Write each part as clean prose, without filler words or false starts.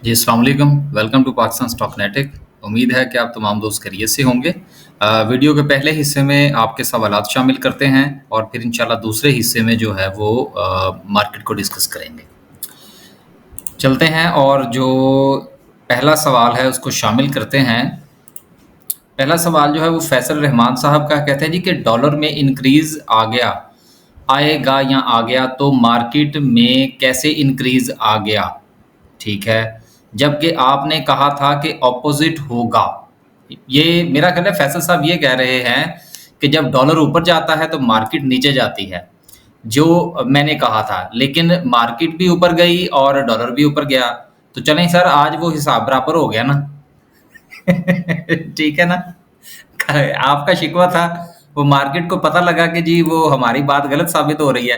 जी, अस्सलाम वालेकुम। Welcome to Pakistan stock नेटिक। उम्मीद है कि आप तमाम दोस्त खैरियत से होंगे। वीडियो के पहले हिस्से में आपके सवालात शामिल करते हैं और फिर इंशाल्लाह दूसरे हिस्से में जो है वो मार्केट को डिस्कस करेंगे। चलते हैं और जो पहला सवाल है उसको शामिल करते हैं। पहला सवाल जो है वो फैसल रहमान साहब का कहते हैं जी कि डॉलर में इंक्रीज़ आ गया, आएगा या आ गया तो मार्केट में कैसे इंक्रीज़ आ गया? ठीक है, जबकि आपने कहा था कि ऑपोजिट होगा। ये मेरा ख्याल है फैसल साहब ये कह रहे हैं कि जब डॉलर ऊपर जाता है तो मार्केट नीचे जाती है, जो मैंने कहा था। लेकिन मार्केट भी ऊपर गई और डॉलर भी ऊपर गया, तो चलें सर आज वो हिसाब बराबर हो गया ना। ठीक है ना। आपका शिकवा था, वो मार्केट को पता लगा कि जी वो हमारी बात गलत साबित हो रही है,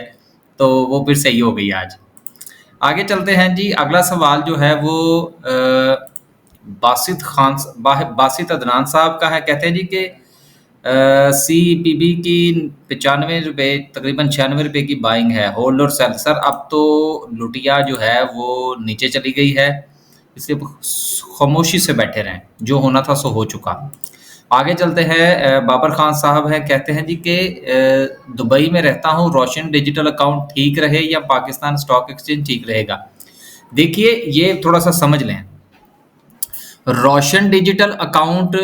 तो वो फिर सही हो गई आज। आगे चलते हैं जी। अगला सवाल जो है वो बासित अदनान साहब का है। कहते हैं जी कि सी पी बी की 95 रुपये, तकरीबन 96 रुपये की बाइंग है, होल्ड और सेल। सर अब तो लुटिया जो है वो नीचे चली गई है, इसलिए खामोशी से बैठे रहें, जो होना था सो हो चुका। आगे चलते हैं। बाबर खान साहब हैं, कहते हैं जी कि दुबई में रहता हूँ, रोशन डिजिटल अकाउंट ठीक रहे या पाकिस्तान स्टॉक एक्सचेंज ठीक रहेगा? देखिए ये थोड़ा सा समझ लें। रोशन डिजिटल अकाउंट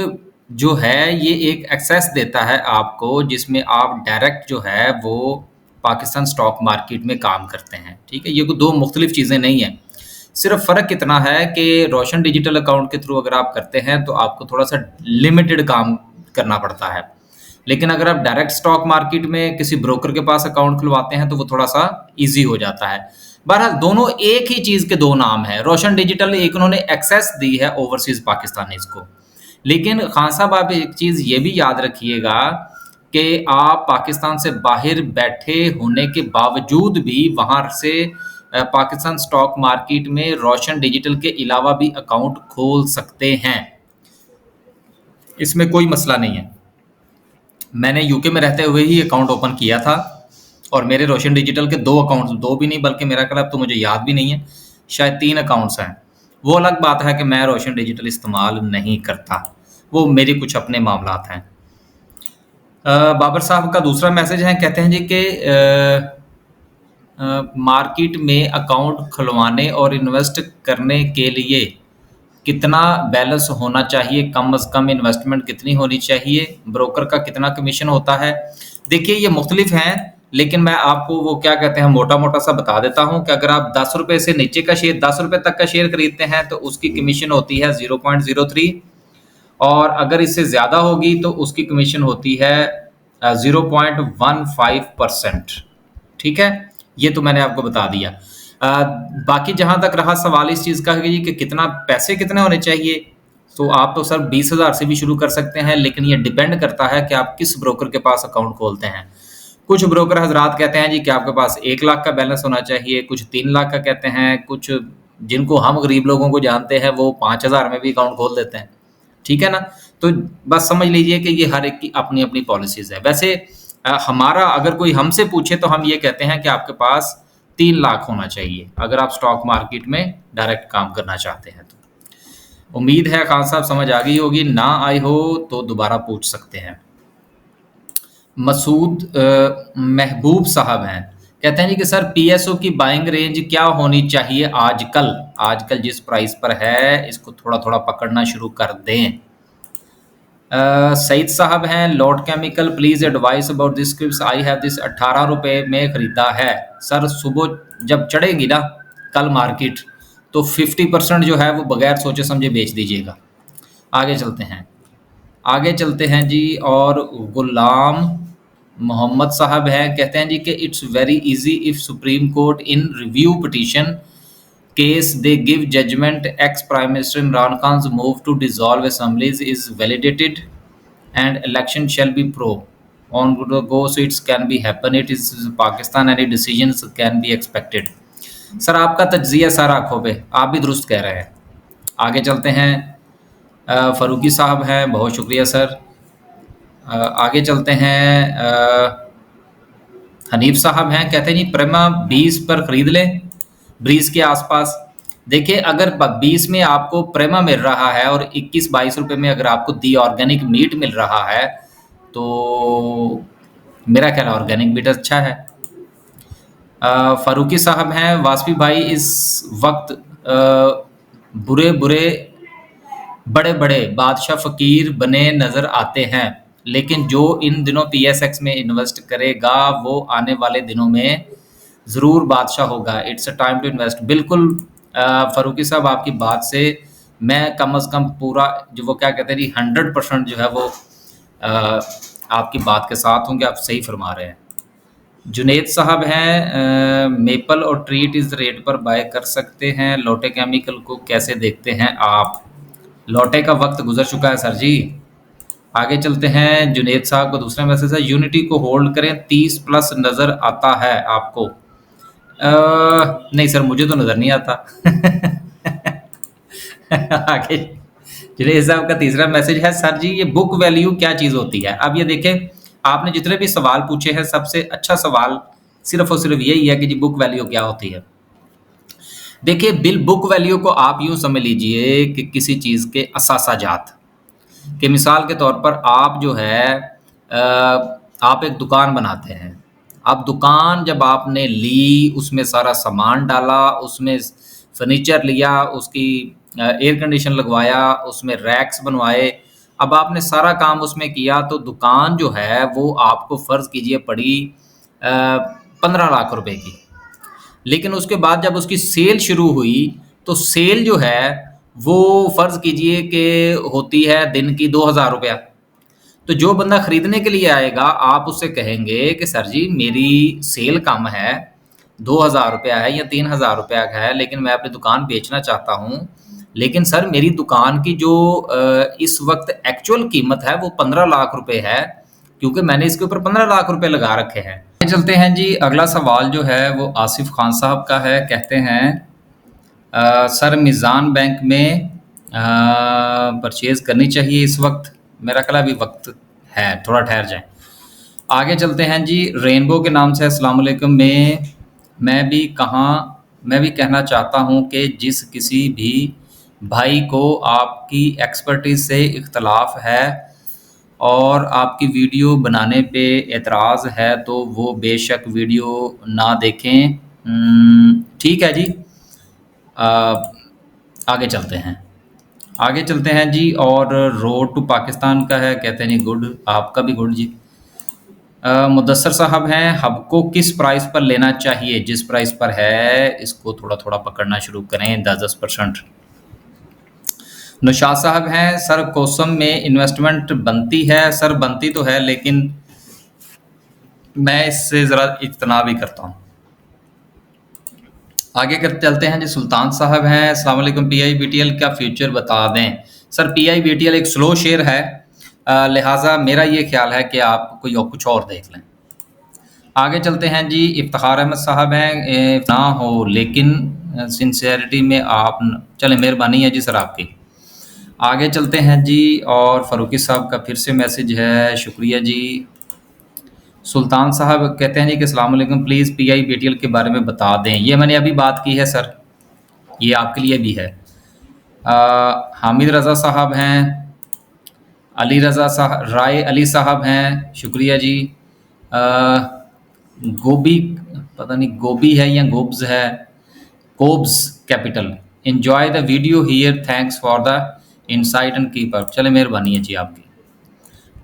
जो है ये एक एक्सेस देता है आपको, जिसमें आप डायरेक्ट जो है वो पाकिस्तान स्टॉक मार्केट में काम करते हैं। ठीक है, ये कोई दो मुख्तलिफ चीज़ें नहीं हैं। सिर्फ फ़र्क इतना है कि रोशन डिजिटल अकाउंट के थ्रू अगर आप करते हैं तो आपको थोड़ा सा लिमिटेड काम करना पड़ता है, लेकिन अगर आप डायरेक्ट स्टॉक मार्केट में किसी ब्रोकर के पास अकाउंट खुलवाते हैं तो वो थोड़ा सा ईजी हो जाता है। बहरहाल दोनों एक ही चीज़ के दो नाम हैं। रोशन डिजिटल एक उन्होंने एक्सेस दी है ओवरसीज़ पाकिस्तानीज़ को, लेकिन खान साहब आप एक चीज़ ये भी याद रखिएगा कि आप पाकिस्तान से बाहर बैठे होने के बावजूद भी वहाँ से पाकिस्तान स्टॉक मार्केट में रोशन डिजिटल के अलावा भी अकाउंट खोल सकते हैं, इसमें कोई मसला नहीं है। मैंने यूके में रहते हुए ही अकाउंट ओपन किया था और मेरे रोशन डिजिटल के दो अकाउंट्स, दो भी नहीं बल्कि मेरा ख्याल अब तो मुझे याद भी नहीं है, शायद 3 अकाउंट्स हैं। वो अलग बात है कि मैं रोशन डिजिटल इस्तेमाल नहीं करता, वो मेरे कुछ अपने मामलात हैं। बाबर साहब का दूसरा मैसेज है, कहते हैं जी कि मार्केट में अकाउंट खुलवाने और इन्वेस्ट करने के लिए कितना बैलेंस होना चाहिए, कम से कम इन्वेस्टमेंट कितनी होनी चाहिए, ब्रोकर का कितना कमीशन होता है? देखिए ये मुख्तलिफ हैं, लेकिन मैं आपको वो क्या कहते हैं मोटा मोटा सा बता देता हूँ कि अगर आप 10 रुपये से नीचे का शेयर, 10 रुपये तक का शेयर खरीदते हैं तो उसकी कमीशन होती है 0.03, और अगर इससे ज़्यादा होगी तो उसकी कमीशन होती है 0.15%। ठीक है, ये तो मैंने आपको बता दिया। बाकी जहाँ तक रहा सवाल इस चीज़ का कि कितना पैसे कितने होने चाहिए, तो आप तो सर 20,000 से भी शुरू कर सकते हैं, लेकिन ये डिपेंड करता है कि आप किस ब्रोकर के पास अकाउंट खोलते हैं। कुछ ब्रोकर हजरात कहते हैं जी कि आपके पास 1 लाख का बैलेंस होना चाहिए, कुछ 3 लाख का कहते हैं, कुछ जिनको हम गरीब लोगों को जानते हैं वो 5,000 में भी अकाउंट खोल देते हैं। ठीक है ना, तो बस समझ लीजिए कि ये हर एक की अपनी अपनी पॉलिसीज़ है। वैसे हमारा अगर कोई हमसे पूछे तो हम ये कहते हैं कि आपके पास 3 लाख होना चाहिए अगर आप स्टॉक मार्केट में डायरेक्ट काम करना चाहते हैं तो। उम्मीद है खान साहब समझ आ गई होगी, ना आई हो तो दोबारा पूछ सकते हैं। मसूद महबूब साहब हैं, कहते हैं जी कि सर पीएसओ की बाइंग रेंज क्या होनी चाहिए आजकल? आजकल जिस प्राइस पर है इसको थोड़ा थोड़ा पकड़ना शुरू कर दें। सईद साहब हैं, lord chemical, please advise about this scrips, I have this 18 रुपये में ख़रीदा है। सर सुबह जब चढ़ेगी ना कल मार्केट तो 50% जो है वो बगैर सोचे समझे बेच दीजिएगा। आगे चलते हैं। आगे चलते हैं जी। और गुलाम मोहम्मद साहब हैं, कहते हैं जी कि it's very easy if supreme court in review petition case they give judgment ex Prime Minister Imran Khan's move to dissolve assemblies is validated and election shall be pro on the go, so it can be happen, it is Pakistan, any decisions can be expected। Sir आपका तज्जिया sir आँखों पे, आप भी दुरुस्त कह रहे हैं। आगे चलते हैं। फ़ारूकी साहब हैं, बहुत शुक्रिया सर। आगे चलते हैं। हनीफ साहब हैं, कहते हैं जी प्रेमा 20 पर ख़रीद लें, ब्रीज के आसपास। देखिए अगर 20 में आपको प्रेमा मिल रहा है और 21-22 रुपए में अगर आपको दी ऑर्गेनिक मीट मिल रहा है, तो मेरा ख्याल ऑर्गेनिक मीट अच्छा है। फारूकी साहब हैं, वासफी भाई इस वक्त बुरे बुरे बड़े बड़े बादशाह फकीर बने नजर आते हैं, लेकिन जो इन दिनों पीएसएक्स में इन्वेस्ट करेगा वो आने वाले दिनों में ज़रूर बादशाह होगा। It's a time to invest. बिल्कुल फारूकी साहब, आपकी बात से मैं कम से कम पूरा जो वो क्या कहते हैं जी 100% जो है वो आपकी बात के साथ होंगे। आप सही फरमा रहे हैं। जुनेद साहब हैं, मेपल और ट्रीट इस रेट पर बाय कर सकते हैं, लोटे केमिकल को कैसे देखते हैं आप? लौटे का वक्त गुजर चुका है सर जी। आगे चलते हैं। जुनेद साहब का दूसरा मैसेज है, यूनिटी को होल्ड करें, 30 प्लस नज़र आता है आपको? नहीं सर, मुझे तो नज़र नहीं आता। आगे जुनेद साहब का तीसरा मैसेज है, सर जी ये बुक वैल्यू क्या चीज़ होती है? अब ये देखें, आपने जितने भी सवाल पूछे हैं सबसे अच्छा सवाल सिर्फ और सिर्फ यही है कि जी बुक वैल्यू क्या होती है। देखिए, बिल बुक वैल्यू को आप यूं समझ लीजिए कि किसी चीज़ के असासा जात कि मिसाल के तौर पर आप जो है आप एक दुकान बनाते हैं। अब दुकान जब आपने ली, उसमें सारा सामान डाला, उसमें फर्नीचर लिया, उसकी एयर कंडीशन लगवाया, उसमें रैक्स बनवाए, अब आपने सारा काम उसमें किया, तो दुकान जो है वो आपको फ़र्ज़ कीजिए पड़ी 15 लाख रुपए की। लेकिन उसके बाद जब उसकी सेल शुरू हुई, तो सेल जो है वो फ़र्ज़ कीजिए कि होती है दिन की 2000 रुपया। तो जो बंदा खरीदने के लिए आएगा, आप उससे कहेंगे कि सर जी मेरी सेल कम है, 2000 रुपया है या 3000 रुपया का है, लेकिन मैं अपनी दुकान बेचना चाहता हूँ। लेकिन सर मेरी दुकान की जो इस वक्त एक्चुअल कीमत है वो 15 लाख रुपए है, क्योंकि मैंने इसके ऊपर 15 लाख रुपए लगा रखे हैं। चलते हैं जी। अगला सवाल जो है वो आसिफ खान साहब का है। कहते हैं सर मीज़ान बैंक में परचेज़ करनी चाहिए इस वक्त? मेरा ख्याल अभी वक्त है, थोड़ा ठहर जाएं। आगे चलते हैं जी। रेनबो के नाम से अस्सलाम वालेकुम। मैं भी कहना चाहता हूं कि जिस किसी भी भाई को आपकी एक्सपर्टीज़ से इख्तलाफ है और आपकी वीडियो बनाने पे एतराज़ है, तो वो बेशक वीडियो ना देखें। ठीक है जी। आगे चलते हैं। आगे चलते हैं जी। और रोड टू पाकिस्तान का है। कहते हैं जी गुड, आपका भी गुड जी। मुदस्सर साहब हैं, हब को किस प्राइस पर लेना चाहिए? जिस प्राइस पर है इसको थोड़ा थोड़ा पकड़ना शुरू करें, 10-10%। नौशाद साहब हैं, सर कोसम में इन्वेस्टमेंट बनती है? सर बनती तो है, लेकिन मैं इससे ज़रा इज्तनाब भी करता हूँ। आगे कर चलते हैं जी। सुल्तान साहब हैं, अस्सलाम वालेकुम, PIBTL का फ्यूचर बता दें। सर PIBTL एक स्लो शेयर है, लिहाजा मेरा ये ख्याल है कि आप कोई और कुछ और देख लें। आगे चलते हैं जी। इफ्तिखार अहमद साहब हैं, ना हो लेकिन सिंसियरिटी में आप चलें, मेहरबानी है जी सर आपकी। आगे चलते हैं जी। और फ़ारूकी साहब का फिर से मैसेज है, शुक्रिया जी। सुल्तान साहब कहते हैं जी कि अस्सलाम वालेकुम, प्लीज़ PIBTL के बारे में बता दें। ये मैंने अभी बात की है सर, ये आपके लिए भी है। हामिद रज़ा साहब हैं, अली रज़ा साहब, राय अली साहब हैं, शुक्रिया जी। गोभी, पता नहीं गोभी है या गोब्स है, कोब्स capital, enjoy the video here, thanks for the insight and keep up. चले, मेहरबानी है जी आपकी।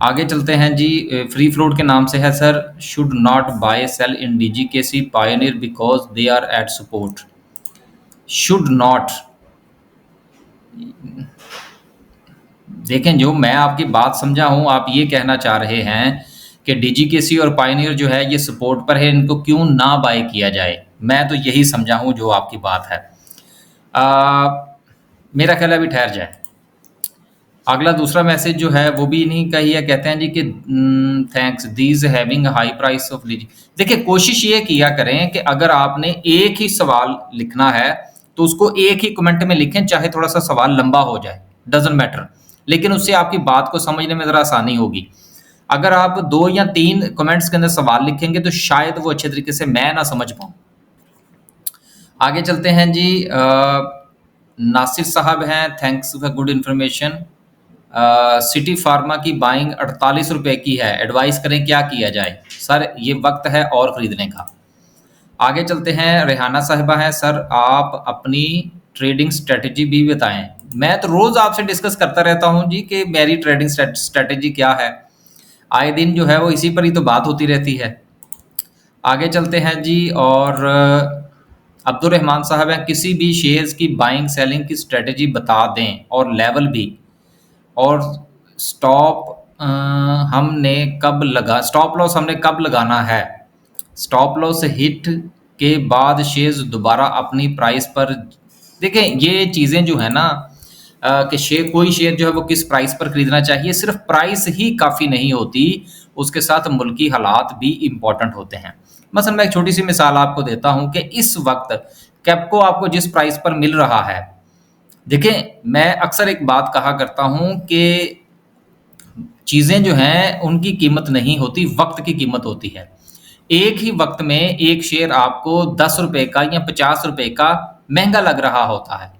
आगे चलते हैं जी। फ्री फ्लोट के नाम से है sir, should not buy sell in DGKC Pioneer because they are at support. Should not, देखें जो मैं आपकी बात समझा हूं, आप ये कहना चाह रहे हैं कि DGKC और पायोनियर जो है ये सपोर्ट पर है, इनको क्यों ना बाय किया जाए। मैं तो यही समझा हूं जो आपकी बात है। मेरा ख्याल अभी ठहर जाए। अगला दूसरा मैसेज जो है वो भी इन्हीं का ही है। कहते हैं जी कि thanks these having high price of lease. देखिए कोशिश ये किया करें कि अगर आपने एक ही सवाल लिखना है तो उसको एक ही कमेंट में लिखें, चाहे थोड़ा सा सवाल लंबा हो जाए, डजंट मैटर, लेकिन उससे आपकी बात को समझने में ज़रा आसानी होगी। अगर आप 2 या 3 कमेंट्स के अंदर सवाल लिखेंगे तो शायद वो अच्छे तरीके से मैं ना समझ पाऊँ। आगे चलते हैं जी। नासिर साहब हैं, thanks for good information. City pharma की बाइंग 48 रुपए की है, एडवाइस करें क्या किया जाए? सर ये वक्त है और खरीदने का। आगे चलते हैं, रेहाना साहिबा हैं, सर आप अपनी ट्रेडिंग स्ट्रेटजी भी बताएं। मैं तो रोज आपसे डिस्कस करता रहता हूं जी कि मेरी ट्रेडिंग स्ट्रेटजी क्या है। आए दिन जो है वो इसी पर ही तो बात होती रहती है। आगे चलते हैं जी, और अब्दुल रहमान साहब हैं, किसी भी शेयर्स की बाइंग सेलिंग की स्ट्रेटजी बता दें और लेवल भी, और स्टॉप स्टॉप लॉस हमने कब लगाना है? स्टॉप लॉस हिट के बाद शेयर्स दोबारा अपनी प्राइस पर, देखें ये चीज़ें जो है ना, कि कोई शेयर जो है वो किस प्राइस पर खरीदना चाहिए, सिर्फ प्राइस ही काफ़ी नहीं होती, उसके साथ मुल्की हालात भी इम्पॉर्टेंट होते हैं। मसलन मैं एक छोटी सी मिसाल आपको देता हूं कि इस वक्त कैप्को आपको जिस प्राइस पर मिल रहा है, देखें मैं अक्सर एक बात कहा करता हूं कि चीज़ें जो हैं उनकी कीमत नहीं होती, वक्त की कीमत होती है। एक ही वक्त में एक शेयर आपको 10 रुपए का या 50 रुपए का महंगा लग रहा होता है,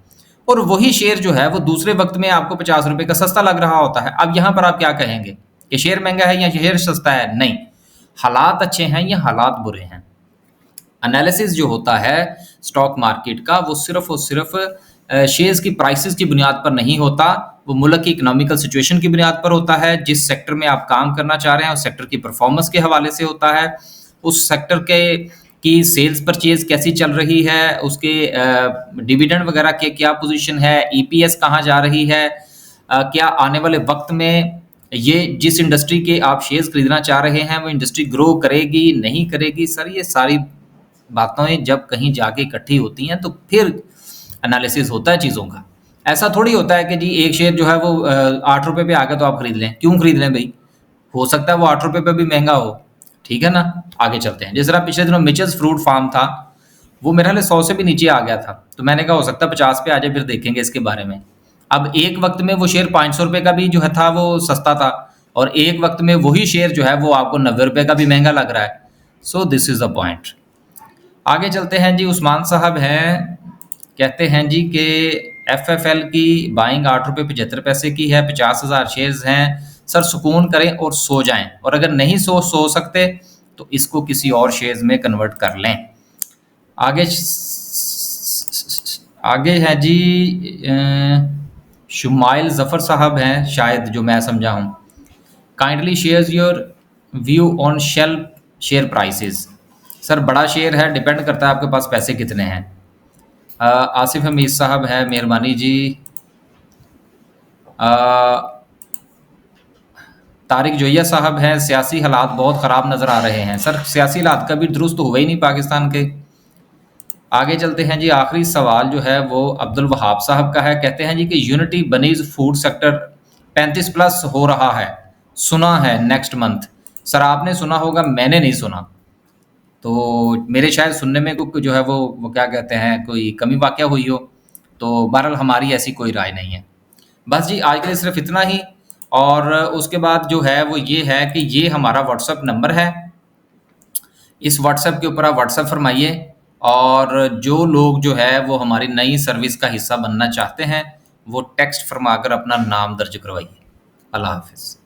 और वही शेयर जो है वो दूसरे वक्त में आपको 50 रुपए का सस्ता लग रहा होता है। अब यहाँ पर आप क्या कहेंगे कि शेयर महंगा है या शेयर सस्ता है? नहीं, हालात अच्छे हैं या हालात बुरे हैं। एनालिसिस जो होता है स्टॉक मार्केट का, वो सिर्फ और सिर्फ शेयर्स की प्राइसेस की बुनियाद पर नहीं होता, वो मुल्क की इकोनॉमिकल सिचुएशन की बुनियाद पर होता है। जिस सेक्टर में आप काम करना चाह रहे हैं उस सेक्टर की परफॉर्मेंस के हवाले से होता है, उस सेक्टर के की सेल्स परचेज कैसी चल रही है, उसके डिविडेंड वगैरह के क्या पोजीशन है, ईपीएस कहाँ जा रही है, क्या आने वाले वक्त में ये जिस इंडस्ट्री के आप शेयर्स खरीदना चाह रहे हैं वो इंडस्ट्री ग्रो करेगी नहीं करेगी। सर ये सारी बातें जब कहीं जाके इकट्ठी होती हैं तो फिर एनालिसिस होता है चीज़ों का। ऐसा थोड़ी होता है कि जी एक शेयर जो है वो 8 रुपए पे आ गया तो आप खरीद लें। क्यों खरीद लें भाई? हो सकता है वो 8 रुपए पे भी महंगा हो, ठीक है ना। आगे चलते हैं, जिस तरह पिछले दिनों मिचेस फ्रूट फार्म था, वो मेरे ख्याल 100 से भी नीचे आ गया था, तो मैंने कहा हो सकता है 50 पे आ जाए, फिर देखेंगे इसके बारे में। अब एक वक्त में वो शेयर 500 रुपए का भी जो है था वो सस्ता था, और एक वक्त में वही शेयर जो है वो आपको 90 रुपए का भी महंगा लग रहा है। So this is the point. आगे चलते हैं जी, उस्मान साहब हैं, कहते हैं जी कि एफएफएल की बाइंग 8 रुपये 75 पैसे की है, 50,000 शेयर्स हैं, सर सुकून करें और सो जाएं, और अगर नहीं सो सकते तो इसको किसी और शेयर्स में कन्वर्ट कर लें। आगे आगे है जी, शुमाइल जफ़र साहब हैं शायद, जो मैं समझा हूँ, kindly shares your view on Shell share prices. Sir बड़ा शेयर है, डिपेंड करता है आपके पास पैसे कितने हैं। आसिफ हमीद साहब है, मेहरबानी जी। तारिक जोया साहब हैं, सियासी हालात बहुत ख़राब नज़र आ रहे हैं। सर सियासी हालात कभी दुरुस्त हुए ही नहीं पाकिस्तान के। आगे चलते हैं जी, आखिरी सवाल जो है वो अब्दुल वहाब साहब का है, कहते हैं जी कि यूनिटी बनीज फूड सेक्टर 35+ हो रहा है, सुना है नेक्स्ट मंथ। सर आपने सुना होगा, मैंने नहीं सुना, तो मेरे शायद सुनने में कोई जो है वो क्या कहते हैं, कोई कमी वाक़या हुई हो, तो बहरहाल हमारी ऐसी कोई राय नहीं है। बस जी आज के लिए सिर्फ इतना ही, और उसके बाद जो है वो ये है कि ये हमारा व्हाट्सएप नंबर है, इस व्हाट्सएप के ऊपर आप व्हाट्सएप फरमाइए, और जो लोग जो है वो हमारी नई सर्विस का हिस्सा बनना चाहते हैं वो टेक्स्ट फरमाकर अपना नाम दर्ज करवाइए। अल्लाह हाफिज़।